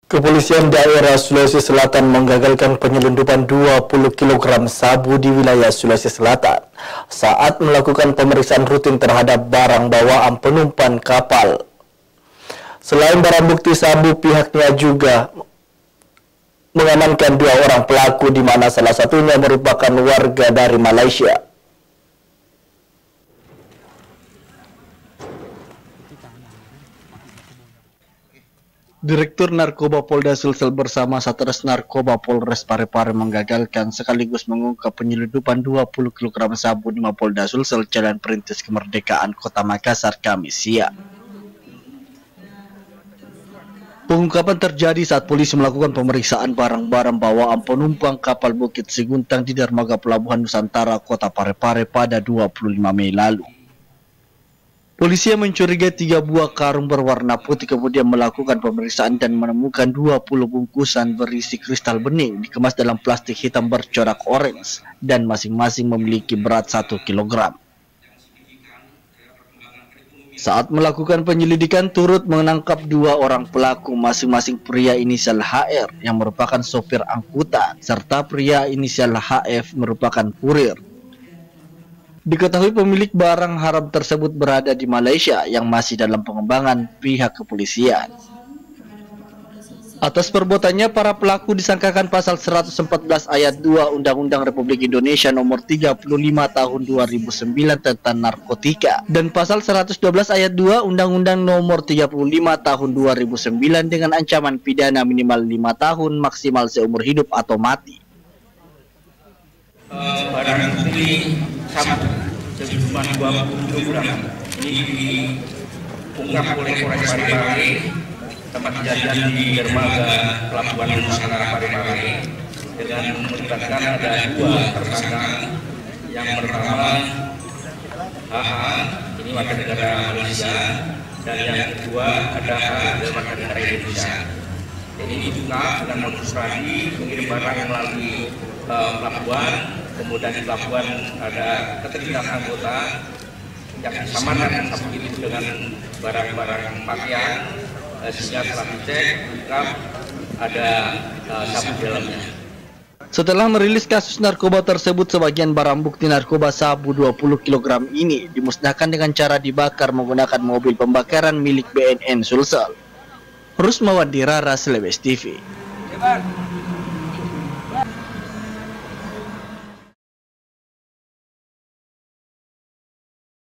Kepolisian daerah Sulawesi Selatan menggagalkan penyelundupan 20 kg sabu di wilayah Sulawesi Selatan saat melakukan pemeriksaan rutin terhadap barang bawaan penumpang kapal. Selain barang bukti sabu, pihaknya juga mengamankan 2 orang pelaku di mana salah satunya merupakan warga dari Malaysia. Direktur Narkoba Polda Sulsel bersama Satres Narkoba Polres Parepare menggagalkan sekaligus mengungkap penyelundupan 20 kg sabu di Mapolda Sulsel, Jalan Perintis Kemerdekaan, Kota Makassar, Kamis siang. Pengungkapan terjadi saat polisi melakukan pemeriksaan barang-barang bawaan penumpang kapal Bukit Seguntang di dermaga Pelabuhan Nusantara, Kota Parepare pada 25 Mei lalu. Polisi yang mencurigai 3 buah karung berwarna putih kemudian melakukan pemeriksaan dan menemukan 20 bungkusan berisi kristal bening dikemas dalam plastik hitam bercorak orange dan masing-masing memiliki berat 1 kg. Saat melakukan penyelidikan turut menangkap 2 orang pelaku, masing-masing pria inisial HR yang merupakan sopir angkutan serta pria inisial HF merupakan kurir. Diketahui pemilik barang haram tersebut berada di Malaysia yang masih dalam pengembangan pihak kepolisian. Atas perbuatannya, para pelaku disangkakan pasal 114 ayat 2 Undang-Undang Republik Indonesia nomor 35 tahun 2009 tentang narkotika dan pasal 112 ayat 2 Undang-Undang nomor 35 tahun 2009 dengan ancaman pidana minimal 5 tahun maksimal seumur hidup atau mati. Barang bukti sabu sejumlah 20 kg ini diungkap oleh Polres Parepare, tempat kejadian di dermaga Pelabuhan Nusantara Parepare, dengan melibatkan ada 2 tersangka. Yang pertama AA, ini warga negara Malaysia, dan yang kedua ada HA, warga negara Indonesia. Ini diduga dengan modus operandi mengirim barang melalui pelabuhan, kemudian di pelabuhan ada keterlibatan anggota yang disamakan sabu itu dengan barang-barang pakaian, sehingga setelah dicek lengkap ada sabu di dalamnya. Setelah merilis kasus narkoba tersebut, sebagian barang bukti narkoba sabu 20 kg ini dimusnahkan dengan cara dibakar menggunakan mobil pembakaran milik BNN Sulsel. Rusmawati Rara, Sulawesi TV.